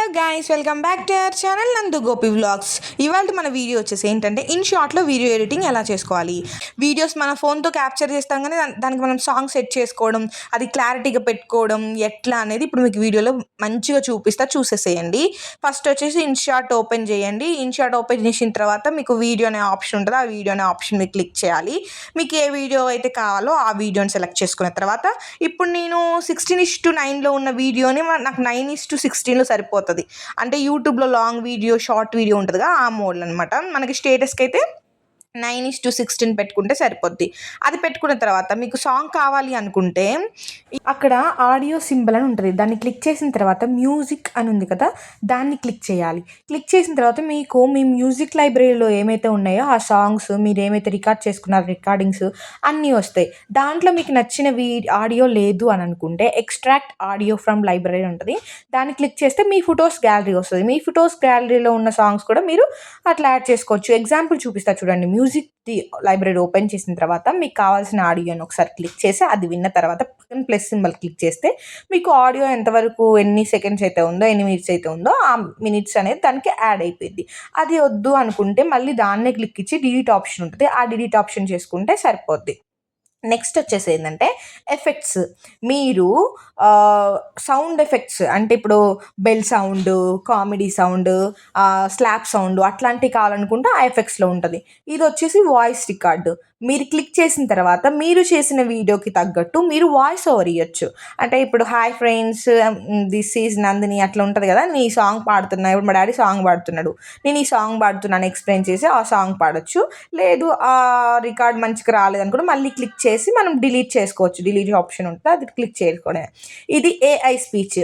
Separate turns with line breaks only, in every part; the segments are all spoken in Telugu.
Hello guys, welcome back to our channel నందు గోపి వ్లాగ్స్. ఇవాళ మన వీడియో వచ్చేసి ఏంటంటే షార్ట్లో వీడియో ఎడిటింగ్ ఎలా చేసుకోవాలి. వీడియోస్ మన ఫోన్తో క్యాప్చర్ చేస్తాం కానీ దానికి మనం సాంగ్ సెట్ చేసుకోవడం, అది క్లారిటీగా పెట్టుకోవడం ఎట్లా అనేది ఇప్పుడు మీకు వీడియోలో మంచిగా చూసేసేయండి. ఫస్ట్ వచ్చేసి షార్ట్ ఓపెన్ చేయండి. షార్ట్ ఓపెన్ చేసిన తర్వాత మీకు వీడియో అనే ఆప్షన్ ఉంటుంది. ఆ వీడియో అనే ఆప్షన్ మీద క్లిక్ చేయాలి. మీకు ఏ వీడియో అయితే కావాలో ఆ వీడియోని సెలెక్ట్ చేసుకున్న తర్వాత ఇప్పుడు నేను 16:9లో ఉన్న వీడియోని నాకు 9:16లో సరిపోతుంది. అంటే యూట్యూబ్లో లాంగ్ వీడియో, షార్ట్ వీడియో ఉంటుందిగా, ఆ మోడ్లో అనమాట. మనకి స్టేటస్కి అయితే 9:16 పెట్టుకుంటే సరిపోద్ది. అది పెట్టుకున్న తర్వాత మీకు సాంగ్ కావాలి అనుకుంటే అక్కడ ఆడియో సింబల్ అని ఉంటుంది. దాన్ని క్లిక్ చేసిన తర్వాత మ్యూజిక్ అని ఉంది కదా, దాన్ని క్లిక్ చేయాలి. క్లిక్ చేసిన తర్వాత మీకు మీ మ్యూజిక్ లైబ్రరీలో ఏమైతే ఉన్నాయో ఆ సాంగ్స్, మీరు ఏమైతే రికార్డ్ చేసుకున్నారో రికార్డింగ్స్ అన్నీ వస్తాయి. దాంట్లో మీకు నచ్చిన ఆడియో లేదు అని అనుకుంటే ఎక్స్ట్రాక్ట్ ఆడియో ఫ్రమ్ లైబ్రరీ ఉంటుంది. దాన్ని క్లిక్ చేస్తే మీ ఫొటోస్ గ్యాలరీ వస్తుంది. మీ ఫొటోస్ గ్యాలరీలో ఉన్న సాంగ్స్ కూడా మీరు అట్లా యాడ్ చేసుకోవచ్చు. ఎగ్జాంపుల్ చూపిస్తా చూడండి. మ్యూజిక్ లైబ్రరీ ఓపెన్ చేసిన తర్వాత మీకు కావాల్సిన ఆడియోని ఒకసారి క్లిక్ చేసి అది విన్న తర్వాత ప్లస్ సింబల్ క్లిక్ చేస్తే మీకు ఆడియో ఎంతవరకు, ఎన్ని సెకండ్స్ అయితే ఉందో, ఎన్ని మినిట్స్ అయితే ఉందో ఆ మినిట్స్ అనేది దానికి యాడ్ అయిపోయింది. అది వద్దు అనుకుంటే మళ్ళీ దాన్నే క్లిక్ ఇచ్చి డిలీట్ ఆప్షన్ ఉంటుంది. ఆ డిలీట్ ఆప్షన్ చేసుకుంటే సరిపోద్ది. నెక్స్ట్ వచ్చేసి ఏంటంటే ఎఫెక్ట్స్. మీరు సౌండ్ ఎఫెక్ట్స్ అంటే ఇప్పుడు bell sound, comedy sound, slap sound అట్లాంటివి కావాలనుకుంటే ఆ ఎఫెక్ట్స్లో ఉంటుంది. ఇది వచ్చేసి వాయిస్ రికార్డు. మీరు క్లిక్ చేసిన తర్వాత మీరు చేసిన వీడియోకి తగ్గట్టు మీరు వాయిస్ ఓవర్ ఇవ్వచ్చు. అంటే ఇప్పుడు hi friends, this is Nandini అట్లా ఉంటుంది కదా. నీ సాంగ్ పాడుతున్నా, ఇప్పుడు మా డాడీ సాంగ్ పాడుతున్నాడు, నేను ఈ సాంగ్ పాడుతున్నాను ఎక్స్ప్లెయిన్ చేసి ఆ సాంగ్ పాడొచ్చు. లేదు ఆ రికార్డ్ మంచిగా రాలేదనుకుంటే మళ్ళీ క్లిక్ చేసి మనం డిలీట్ చేసుకోవచ్చు. డిలీట్ ఆప్షన్ ఉంటుంది, అది క్లిక్ చేసుకోవడమే. ఇది ఏఐ స్పీచ్.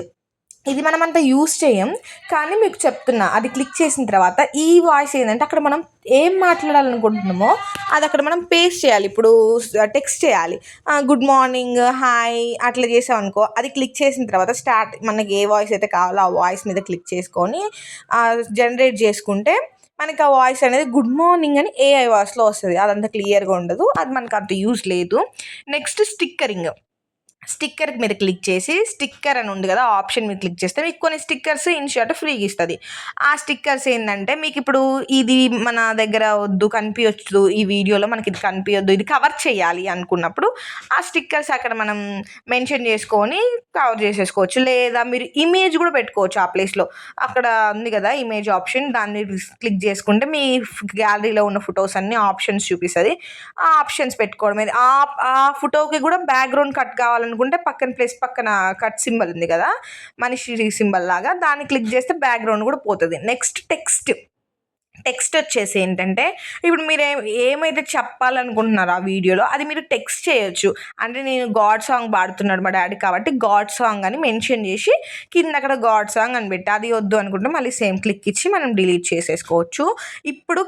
ఇది మనం అంతా యూస్ చేయం, కానీ మీకు చెప్తున్నా. అది క్లిక్ చేసిన తర్వాత ఈ వాయిస్ ఏంటంటే అక్కడ మనం ఏం మాట్లాడాలనుకుంటున్నామో అది అక్కడ మనం పేస్ట్ చేయాలి. ఇప్పుడు టెక్స్ట్ చేయాలి. గుడ్ మార్నింగ్, హాయ్ అట్లా చేసామనుకో, అది క్లిక్ చేసిన తర్వాత స్టార్ట్, మనకి ఏ వాయిస్ అయితే కావాలో ఆ వాయిస్ మీద క్లిక్ చేసుకొని జనరేట్ చేసుకుంటే మనకి ఆ వాయిస్ అనేది గుడ్ మార్నింగ్ అని ఏఐ వాయిస్లో వస్తుంది. అదంతా క్లియర్గా ఉండదు, అది మనకు అంత యూజ్ లేదు. నెక్స్ట్ స్టిక్కర్ మీద క్లిక్ చేసి స్టిక్కర్ అని ఉంది కదా, ఆప్షన్ మీద క్లిక్ చేస్తే మీకు కొన్ని స్టిక్కర్స్ ఇన్షార్ట్ ఫ్రీగా ఇస్తుంది. ఆ స్టిక్కర్స్ ఏంటంటే మీకు ఇప్పుడు ఇది మన దగ్గర వద్దు, కనిపించచ్చు ఈ వీడియోలో, మనకి ఇది కనిపించద్దు, ఇది కవర్ చేయాలి అనుకున్నప్పుడు ఆ స్టిక్కర్స్ అక్కడ మనం మెన్షన్ చేసుకొని కవర్ చేసేసుకోవచ్చు. లేదా మీరు ఇమేజ్ కూడా పెట్టుకోవచ్చు ఆ ప్లేస్లో. అక్కడ ఉంది కదా ఇమేజ్ ఆప్షన్, దాన్ని క్లిక్ చేసుకుంటే మీ గ్యాలరీలో ఉన్న ఫొటోస్ అన్ని ఆప్షన్స్ చూపిస్తుంది. ఆ ఆప్షన్స్ పెట్టుకోవడం. ఆ ఫోటోకి కూడా బ్యాక్గ్రౌండ్ కట్ కావాలనుకుంటే పక్కన కట్ సింబల్ ఉంది కదా, మనిషి సింబల్ లాగా, దాన్ని క్లిక్ చేస్తే బ్యాక్గ్రౌండ్ కూడా పోతుంది. నెక్స్ట్ టెక్స్ట్ వచ్చేసి ఏంటంటే ఇప్పుడు మీరు ఏమైతే చెప్పాలనుకుంటున్నారో ఆ వీడియోలో అది మీరు టెక్స్ట్ చేయొచ్చు. అంటే నేను గాడ్ సాంగ్ పాడుతున్నాడు మా డాడీ కాబట్టి గాడ్ సాంగ్ అని మెన్షన్ చేసి కింద అక్కడ గాడ్ సాంగ్ అని పెట్టి, అది వద్దు అనుకుంటే మళ్ళీ సేమ్ క్లిక్ ఇచ్చి మనం డిలీట్ చేసేసుకోవచ్చు. ఇప్పుడు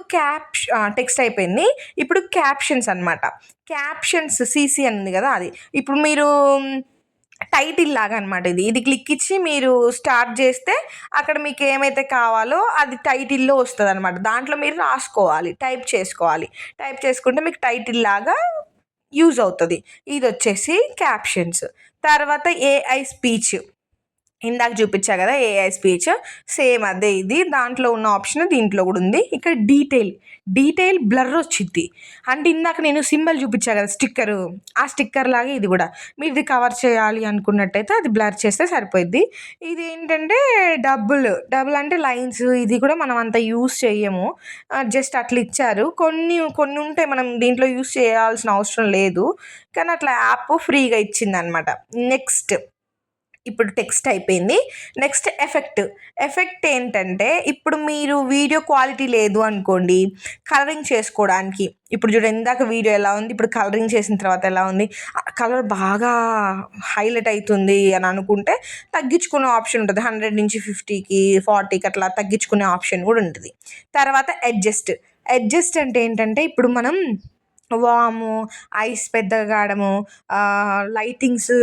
టెక్స్ట్ అయిపోయింది. ఇప్పుడు క్యాప్షన్స్ అనమాట. క్యాప్షన్స్ సీసీ అని ఉంది కదా, అది ఇప్పుడు మీరు టైటిల్ లాగా అనమాట. ఇది క్లిక్ ఇచ్చి మీరు స్టార్ట్ చేస్తే అక్కడ మీకు ఏమైతే కావాలో అది టైటిల్లో వస్తుంది అనమాట. దాంట్లో మీరు రాసుకోవాలి, టైప్ చేసుకుంటే మీకు టైటిల్ లాగా యూజ్ అవుతుంది. ఇది వచ్చేసి క్యాప్షన్స్. తర్వాత ఏఐ స్పీచ్, ఇందాక చూపించా కదా ఏఐ స్పీచ్, సేమ్ అదే. ఇది దాంట్లో ఉన్న ఆప్షన్ దీంట్లో కూడా ఉంది. ఇక్కడ డీటెయిల్ బ్లర్ వచ్చింది. అంటే ఇందాక నేను సింబల్ చూపించా కదా స్టిక్కరు, ఆ స్టిక్కర్ లాగా ఇది కూడా. మీరు ఇది కవర్ చేయాలి అనుకున్నట్టయితే అది బ్లర్ చేస్తే సరిపోద్ది. ఇది ఏంటంటే డబుల్ అంటే లైన్స్. ఇది కూడా మనం అంత యూస్ చేయము, జస్ట్ అట్లా ఇచ్చారు. కొన్ని ఉంటాయి మనం దీంట్లో యూస్ చేయాల్సిన అవసరం లేదు, కానీ అట్లా యాప్ ఫ్రీగా ఇచ్చింది అనమాట. నెక్స్ట్ ఇప్పుడు టెక్స్ట్ అయిపోయింది. నెక్స్ట్ ఎఫెక్ట్ ఏంటంటే ఇప్పుడు మీరు వీడియో క్వాలిటీ లేదు అనుకోండి, కలరింగ్ చేసుకోవడానికి. ఇప్పుడు చూడండి, ఇందాక వీడియో ఎలా ఉంది, ఇప్పుడు కలరింగ్ చేసిన తర్వాత ఎలా ఉంది, కలర్ బాగా హైలైట్ అవుతుంది అని అనుకుంటే తగ్గించుకునే ఆప్షన్ ఉంటుంది. 100 నుంచి 50కి 40కి అట్లా తగ్గించుకునే ఆప్షన్ కూడా ఉంటుంది. తర్వాత అడ్జస్ట్ అంటే ఏంటంటే ఇప్పుడు మనం వాము, ఐస్ పెద్దగా కావడము, లైటింగ్స్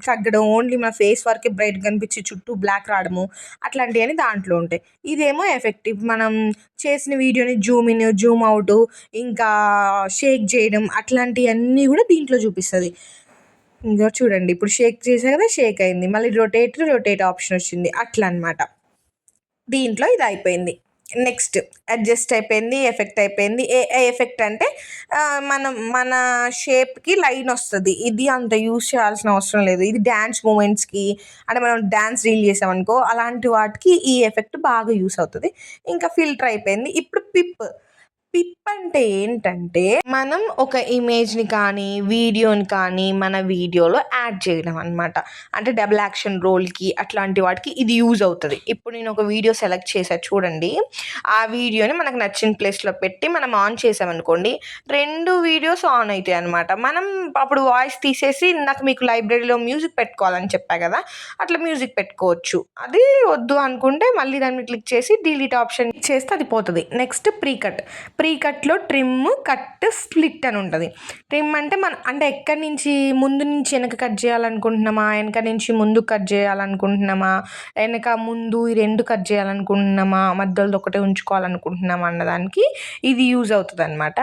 తగ్గడం, ఓన్లీ మన ఫేస్ వరకే బ్రైట్గా కనిపించి చుట్టూ బ్లాక్ రావడము, అట్లాంటివన్నీ దాంట్లో ఉంటాయి. ఇదేమో ఎఫెక్టివ్, మనం చేసిన వీడియోని జూమ్ ఇన్, జూమ్ అవుట్, ఇంకా షేక్ చేయడం అట్లాంటివన్నీ కూడా దీంట్లో చూపిస్తుంది. ఇంకా చూడండి, ఇప్పుడు షేక్ చేసా కదా, షేక్ అయింది, మళ్ళీ రొటేట్ ఆప్షన్ వచ్చింది, అట్లా అనమాట. దీంట్లో ఇది అయిపోయింది. నెక్స్ట్ అడ్జస్ట్ అయిపోయింది, ఎఫెక్ట్ అయిపోయింది. ఏ ఎఫెక్ట్ అంటే మన షేప్‌కి లైన్ వస్తది. ఇది అంత యూజ్ చేయాల్సిన అవసరం లేదు. ఇది డాన్స్ మూమెంట్స్‌కి అంటే మనం డాన్స్ రీల్ చేసామనుకో అలాంటి వాటికి ఈ ఎఫెక్ట్ బాగా యూజ్ అవుతది. ఇంకా ఫిల్టర్ అయిపోయింది. ఇప్పుడు పిప్ అంటే ఏంటంటే, మనం ఒక ఇమేజ్‌ని కానీ, వీడియోని కానీ మన వీడియోలో యాడ్ చేయడం అనమాట. అంటే డబుల్ యాక్షన్ రోల్‌కి అట్లాంటి వాటికి ఇది యూజ్ అవుతది. ఇప్పుడు నేను ఒక వీడియో సెలెక్ట్ చేశా చూడండి. ఆ వీడియోని మనకు నచ్చిన ప్లేస్‌లో పెట్టి మనం ఆన్ చేసామనుకోండి, 2 వీడియోస్ ఆన్ అయితాయనమాట. మనం అప్పుడు వాయిస్ తీసేసి ఇందాక మీకు లైబ్రరీలో మ్యూజిక్ పెట్టుకోవాలని చెప్పా కదా! అట్లా మ్యూజిక్ పెట్టుకోవచ్చు. అది వద్దు అనుకుంటే మళ్ళీ దాని మీద క్లిక్ చేసి డిలీట్ ఆప్షన్ చేస్తే అది పోతది. నెక్స్ట్ ప్రీ కట్‌లో ట్రిమ్, కట్, స్ప్లిట్ అని ఉంటది. ట్రిమ్ అంటే అంటే ఎక్కడి నుంచి ముందు నుంచి వెనక కట్ చేయాలనుకుంటున్నామా? వెనక నుంచి ముందుకు కట్ చేయాలనుకుంటున్నామా? ముందు ఈ 2 కట్ చేయాలనుకుంటున్నామా? మధ్యలోది ఒకటే ఉంచుకోవాలనుకుంటున్నామా అన్నదానికి ఇది యూజ్ అవుతదనమాట.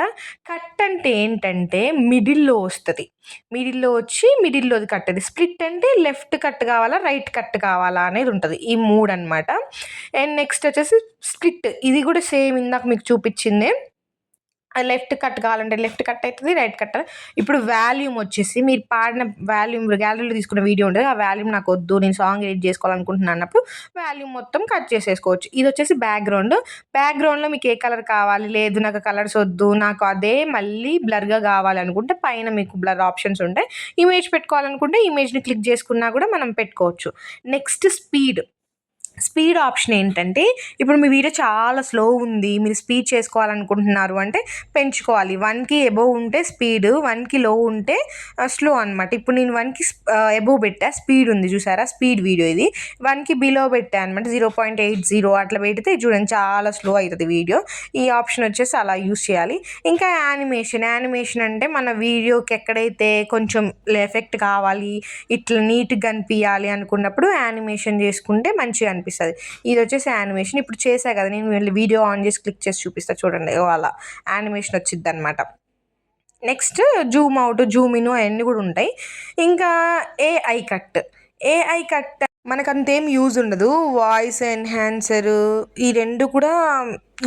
కట్ అంటే ఏంటంటే మిడిల్‌లో వస్తది. మిడిల్‌లో వచ్చి మిడిల్‌లోది కట్. స్ప్లిట్ అంటే లెఫ్ట్ కట్ కావాలా? రైట్ కట్ కావాలా? అనేది ఉంటది. ఈ 3 అనమాట. అండ్ నెక్స్ట్ వచ్చేసి స్ప్లిట్. ఇది కూడా సేమ్ ఇందాక మీకు చూపించిందే. లెఫ్ట్ కట్ కావాలంటే లెఫ్ట్ కట్ అవుతుంది, రైట్ కట్. ఇప్పుడు వాల్యూమ్ వచ్చేసి మీరు పాడిన వాల్యూమ్ గ్యాలరీలో తీసుకున్న వీడియో ఉంటుంది. ఆ వాల్యూమ్ నాకు వద్దు, నేను సాంగ్ ఎడిట్ చేసుకోవాలనుకుంటున్నాను అన్నప్పుడు వాల్యూమ్ మొత్తం కట్ చేసేసుకోవచ్చు. ఇది వచ్చేసి బ్యాక్గ్రౌండ్లో మీకు ఏ కలర్ కావాలి, లేదు నాకు కలర్స్ వద్దు, నాకు అదే మళ్ళీ బ్లర్గా కావాలనుకుంటే పైన మీకు బ్లర్ ఆప్షన్స్ ఉంటాయి. ఇమేజ్ పెట్టుకోవాలనుకుంటే ఇమేజ్ని క్లిక్ చేసుకున్నా కూడా మనం పెట్టుకోవచ్చు. నెక్స్ట్ స్పీడ్ ఆప్షన్ ఏంటంటే, ఇప్పుడు మీ వీడియో చాలా స్లో ఉంది, మీరు స్పీడ్ చేసుకోవాలనుకుంటున్నారు అంటే పెంచుకోవాలి. 1కి అబోవ్ ఉంటే స్పీడ్, 1కి లో ఉంటే స్లో అనమాట. ఇప్పుడు నేను 1కి అబోవ్ పెట్టా, స్పీడ్ ఉంది చూసారా, స్పీడ్ వీడియో ఇది. 1కి బిలో పెట్టా అనమాట, 0.80 అట్లా పెడితే చూడండి చాలా స్లో అవుతుంది వీడియో. ఈ ఆప్షన్ వచ్చేసి అలా యూస్ చేయాలి. ఇంకా యానిమేషన్ అంటే మన వీడియోకి ఎక్కడైతే కొంచెం ఎఫెక్ట్ కావాలి, ఇట్లా నీట్గా కనిపించాలి అనుకున్నప్పుడు యానిమేషన్ చేసుకుంటే మంచిగా అనిపిస్తుంది. ఇది వచ్చేసి యానిమేషన్. ఇప్పుడు చేసా కదా నేను, వీడియో ఆన్ చేసి క్లిక్ చేసి చూపిస్తా చూడండి, అలా యానిమేషన్ వచ్చింది అనమాట. Next Zoom out, Zoom in అవన్నీ కూడా ఉంటాయి. ఇంకా ఏఐ కట్ మనకంతేం యూజ్ ఉండదు. వాయిస్ ఎన్హాన్సర్ ఈ 2 కూడా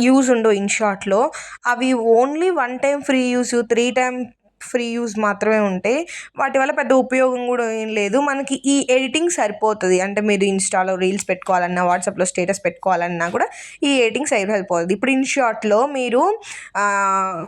యూజ్ ఉండవు ఇన్‌షాట్‌లో. అవి only 1 time free use, 3 time free use మాత్రమే ఉంటాయి. వాటి వల్ల పెద్ద ఉపయోగం కూడా ఏం లేదు. మనకి ఈ ఎడిటింగ్ సరిపోతది. అంటే మీరు ఇన్‌స్టాలో రీల్స్ పెట్టుకోవాలన్నా, వాట్సాప్‌లో స్టేటస్ పెట్టుకోవాలన్నా కూడా ఈ ఎడిటింగ్ సరిపోతది. ఇప్పుడు ఇన్‌షాట్‌లో మీరు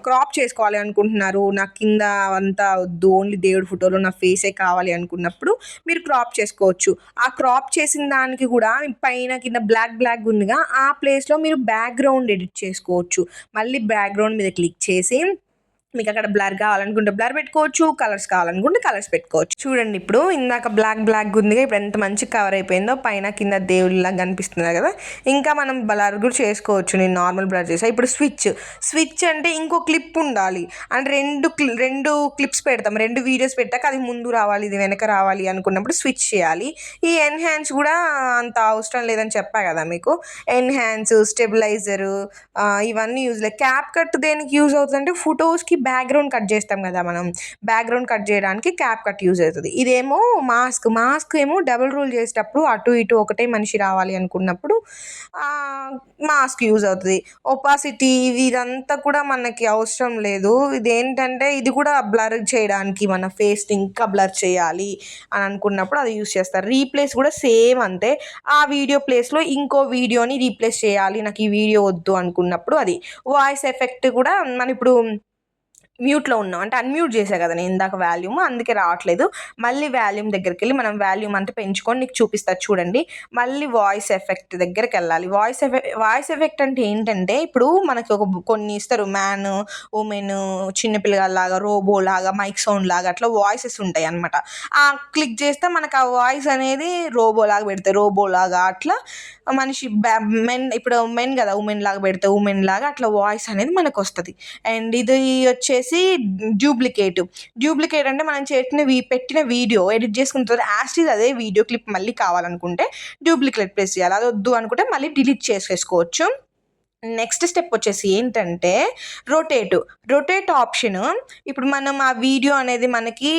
క్రాప్ చేసుకోవాలి అనుకుంటున్నారు, నాకు కింద అంతా వద్దు, ఓన్లీ దేవుడి ఫోటోలో నా ఫేసే కావాలి అనుకున్నప్పుడు మీరు క్రాప్ చేసుకోవచ్చు. ఆ క్రాప్ చేసిన దానికి కూడా పైన కింద బ్లాక్ ఉందిగా, ఆ ప్లేస్‌లో మీరు బ్యాక్‌గ్రౌండ్ ఎడిట్ చేసుకోవచ్చు. మళ్ళీ బ్యాక్‌గ్రౌండ్ మీద క్లిక్ చేసి మీకు అక్కడ బ్లర్ కావాలనుకుంటే బ్లర్ పెట్టుకోవచ్చు, కలర్స్ కావాలనుకుంటే కలర్స్ పెట్టుకోవచ్చు. చూడండి ఇప్పుడు ఇందాక బ్లాక్ ఉందిగా, ఇప్పుడు ఎంత మంచి కవర్ అయిపోయిందో, పైన కింద దేవుడిలాగా కనిపిస్తుంది కదా. ఇంకా మనం బ్లర్ కూడా చేసుకోవచ్చు. నేను నార్మల్ బ్లర్ చేసా. ఇప్పుడు స్విచ్ అంటే ఇంకో క్లిప్ ఉండాలి. అంటే రెండు క్లిప్స్ పెడతాం, 2 వీడియోస్ పెట్టాక అది ముందు రావాలి, ఇది వెనక రావాలి అనుకున్నప్పుడు స్విచ్ చేయాలి. ఈ ఎన్హాన్స్ కూడా అంత అవసరం లేదని చెప్పా కదా మీకు. ఎన్హాన్స్, స్టెబిలైజరు ఇవన్నీ యూజ్ లేదు. క్యాప్ కట్ దేనికి యూజ్ అవుతుందంటే ఫొటోస్కి బ్యాక్గ్రౌండ్ కట్ చేస్తాం కదా మనం, బ్యాక్గ్రౌండ్ కట్ చేయడానికి క్యాప్ కట్ యూజ్ అవుతుంది. ఇదేమో మాస్క్ ఏమో డబుల్ రూల్ చేసేటప్పుడు అటు ఇటు ఒకటే మనిషి రావాలి అనుకున్నప్పుడు మాస్క్ యూజ్ అవుతుంది. ఒపాసిటీ ఇదంతా కూడా మనకి అవసరం లేదు. ఇదేంటంటే ఇది కూడా బ్లర్ చేయడానికి, మన ఫేస్ని ఇంకా బ్లర్ చేయాలి అని అనుకున్నప్పుడు అది యూజ్ చేస్తారు. రీప్లేస్ కూడా సేమ్ అంతే. ఆ వీడియో ప్లేస్లో ఇంకో వీడియోని రీప్లేస్ చేయాలి, నాకు ఈ వీడియో వద్దు అనుకున్నప్పుడు అది. వాయిస్ ఎఫెక్ట్ కూడా మనం ఇప్పుడు మ్యూట్లో ఉన్నాం అంటే అన్మ్యూట్ చేసా కదా నేను ఇందాక వాల్యూమ్, అందుకే రావట్లేదు. మళ్ళీ వాల్యూమ్ దగ్గరికి వెళ్ళి మనం వాల్యూమ్ అంతా పెంచుకొని నీకు చూపిస్తా చూడండి. మళ్ళీ వాయిస్ ఎఫెక్ట్ దగ్గరికి వెళ్ళాలి. వాయిస్ ఎఫెక్ట్ అంటే ఏంటంటే, ఇప్పుడు మనకి కొన్ని ఇస్తారు, మ్యాన్, ఉమెన్, చిన్నపిల్లగాళ్ళలాగా, రోబోలాగా, మైక్ సౌండ్ లాగా అట్లా వాయిసెస్ ఉంటాయి అనమాట. ఆ క్లిక్ చేస్తే మనకు ఆ వాయిస్ అనేది రోబోలాగా పెడతాయి, రోబోలాగా అట్లా మనిషి ఇప్పుడు మెన్ కదా, ఉమెన్ లాగా పెడితే ఉమెన్ లాగా అట్లా వాయిస్ అనేది మనకు వస్తుంది. అండ్ ఇది వచ్చేసి డ్యూప్లికేట్ అంటే మనం పెట్టిన వీడియో ఎడిట్ చేసుకున్న తర్వాత యాస్టీజ్ అదే వీడియో క్లిప్ మళ్ళీ కావాలనుకుంటే డ్యూప్లికేట్ ప్రెస్ చేయాలి. అది వద్దు అనుకుంటే మళ్ళీ డిలీట్ చేసేసుకోవచ్చు. నెక్స్ట్ స్టెప్ వచ్చేసి ఏంటంటే రొటేట్ ఆప్షన్. ఇప్పుడు మనం ఆ వీడియో అనేది మనకి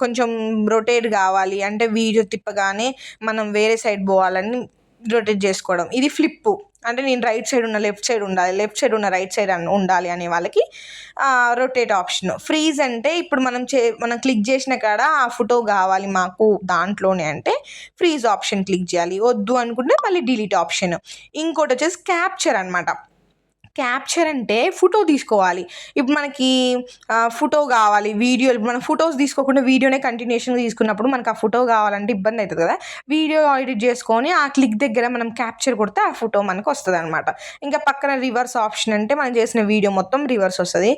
కొంచెం రొటేట్ కావాలి అంటే వీడియో తిప్పగానే మనం వేరే సైడ్ పోవాలని రొటేట్ చేసుకోవడం, ఇది ఫ్లిప్పు. అంటే నేను రైట్ సైడ్ ఉన్న లెఫ్ట్ సైడ్ ఉండాలి, లెఫ్ట్ సైడ్ ఉన్న రైట్ సైడ్ ఉండాలి అనే వాళ్ళకి రొటేట్ ఆప్షన్. ఫ్రీజ్ అంటే ఇప్పుడు మనం క్లిక్ చేసిన కాడ ఆ ఫోటో కావాలి మాకు దాంట్లోనే అంటే ఫ్రీజ్ ఆప్షన్ క్లిక్ చేయాలి. వద్దు అనుకుంటే మళ్ళీ డిలీట్ ఆప్షన్. ఇంకోటి వచ్చేసి క్యాప్చర్ అనమాట. క్యాప్చర్ అంటే ఫోటో తీసుకోవాలి. ఇప్పుడు మనకి ఫోటో కావాలి, వీడియోలు మనం ఫొటోస్ తీసుకోకుండా వీడియోనే కంటిన్యూషన్గా తీసుకున్నప్పుడు మనకు ఆ ఫోటో కావాలంటే ఇబ్బంది అవుతుంది కదా. వీడియో ఎడిట్ చేసుకొని ఆ క్లిక్ దగ్గర మనం క్యాప్చర్ కొడితే ఆ ఫోటో మనకు వస్తుంది అనమాట. ఇంకా పక్కన రివర్స్ ఆప్షన్ అంటే మనం చేసిన వీడియో మొత్తం రివర్స్ వస్తుంది.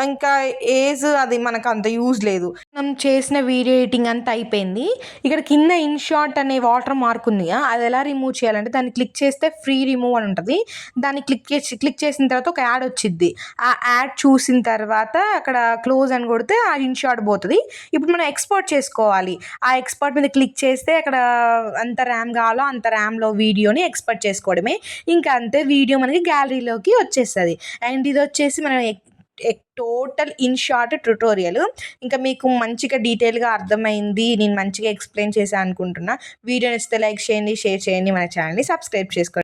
ఇంకా ఏజ్ అది మనకు అంత యూజ్ లేదు. మనం చేసిన వీడియో ఎడిటింగ్ అంతా అయిపోయింది. ఇక్కడ కింద ఇన్షాట్ అనే వాటర్ మార్క్ ఉంది, అది ఎలా రిమూవ్ చేయాలంటే దాన్ని క్లిక్ చేస్తే ఫ్రీ రిమూవ్ అని ఉంటుంది. దాన్ని క్లిక్ చేసిన తర్వాత ఒక యాడ్ వచ్చింది. ఆ యాడ్ చూసిన తర్వాత అక్కడ క్లోజ్ అని కొడితే ఆ ఇన్షాట్ పోతుంది. ఇప్పుడు మనం ఎక్స్పోర్ట్ చేసుకోవాలి. ఆ ఎక్స్పోర్ట్ మీద క్లిక్ చేస్తే అక్కడ అంత ర్యామ్ కావాలో అంత ర్యామ్లో వీడియోని ఎక్స్పోర్ట్ చేసుకోవడమే. ఇంకా అంతే, వీడియో మనకి గ్యాలరీలోకి వచ్చేస్తుంది. అండ్ ఇది వచ్చేసి మనం టోటల్ ఇన్ షార్ట్ ట్యుటోరియల్. ఇంకా మీకు మంచిగా డీటెయిల్గా అర్థమైంది, నేను మంచిగా ఎక్స్ప్లెయిన్ చేశాను అనుకుంటున్నా. వీడియో నచ్చితే లైక్ చేయండి, షేర్ చేయండి, మన ఛానల్ని సబ్స్క్రైబ్ చేసుకోండి.